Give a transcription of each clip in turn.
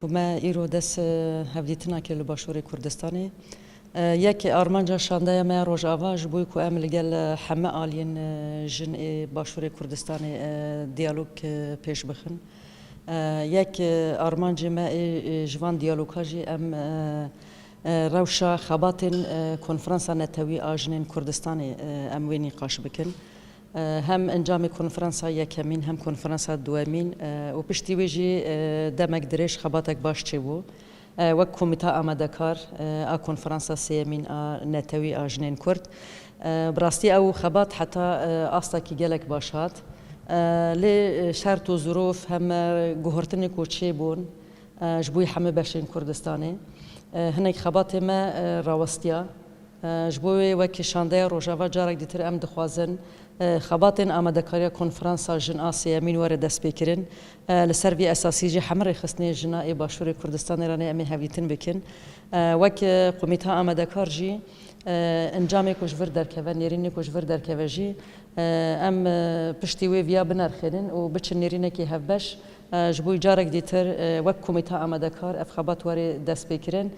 ما ایرو دست هفدیتنا که لباشوری کردستانی یک آرمانجا شانده ما روزآوا جبوی کو ام لگل همه آلین جن باشوری کردستانی دیالوگ پیش بخن یک آرمانج ما جوان دیالوگ هاجی ام روشا خباتن کنفرانس نتوی آجنین کردستانی ام وینی قاش بکن هم انجام کنفرانس یکمین هم کنفرانس دومین و پشتی ویجی دمک درش خباتک باش چه بو و کمیته آماده کار کنفرانس سیمین نتوی آجنین کرد براستی او خبات حتی آستا کی گلک باشد لی شرط و ظروف هم گهرتنی کوچه بون جبوی همه بشین کردستانی هنگ خبات ما راوستیا جبوی وکی شانده روزآوا جارک دیتر ام دخوازن خباتن آماده کاری کنفرانس جن آسیا مین وارد دست بکرن لسر وی اساسی جی حمر خصنی جنای باشور کردستان ایرانی امی هویتن بکن وک کمیته آماده کار جی انجام کجور درکوه نیرین کجور درکوه جی ام پشتی ویا بنرخیدن و بچ نیرین کی هفبش جبوی جارک دیتر وک کمیته آماده کار اف خبات وارد دست بکرن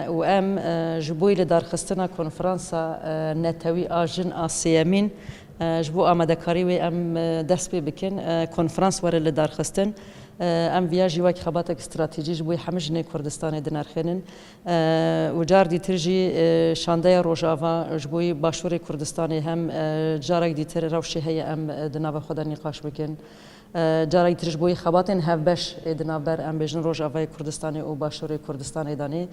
و ام جبوی لدار خستنا کنفرانس نتوی آجن آسیا مین جبو آماده کاری و ام دست پی بکن کنفرانس وارد لدار خستن ام ویاجی وک خبات استراتژی جبوی همش نه کردستان دنر خنن و جار دیتر جی شانده روزآوا جبوی باشور کردستان هم جارک دیتر روشی هی ام دناب خدا نقاش بکن جارک دیتر جبوی خباتن هفبش دنابر ام بجن روزآوا کردستان و باشور کردستان دانی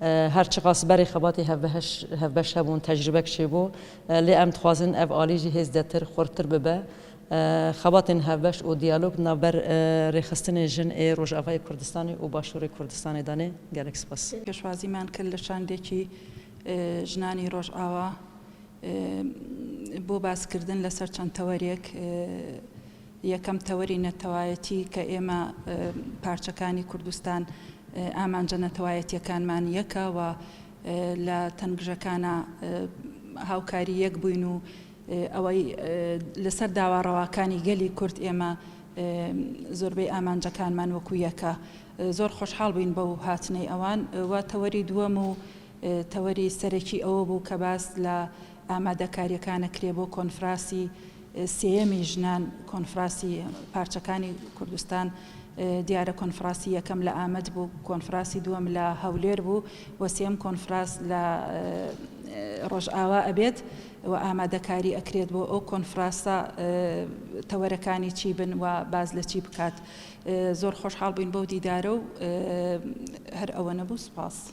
هر چقاس بری خباتی هفبش هبون تجربه کشیبو لی ام تخوازن اف آلیجی هز دتر خورتر ببه خباتن هفبش و دیالوگ نابر رخستن جن روزآوا کردستانی و باشور کردستان دانی گلک سپاس پێشوازی مان کرد لە شاندێکی ژنانی ڕۆژئاوا بۆ باسکردن لەسەر چەند تەوەریەک یەکەم تەوەری نەتەوایەتی کە ئێمە پارچەکانی کوردستان ئامانجە نەتەوایەتیەکانمان یەکە و لە تەنگژەکانە هاوکاری یەک بووین و ئەوەی لەسەر داواڕەواکانی گەلی کورد ئێمە زۆربەی ئامانجەکانمان وەکو یەکە زۆر خۆشحاڵ بووین بەو هاتنەی ئەوان و تەوەری دووەم و تەوەری سەرەکی ئەوە بوو کە باس لە ئامادەکاریەکانە کرێ بۆ کۆنفراسی سێیەمی ژنان کۆنفراسی پارچەکانی کوردستان دیارە کۆنفراسی یەکەم لە ئامەد بوو کۆنفراسی دووەم لە هەولێر بوو و سێم کۆنفراس لە ڕۆژئاوا ئەبێت و ئامادەکاری ئەکرێت بۆ ئەو کۆنفرانسە تەوەرەکانی چی بن و باز لە چی بکات زۆر خۆشحاڵ بووین بەو دیدارە و هەر ئەوە نەبوو سوپاس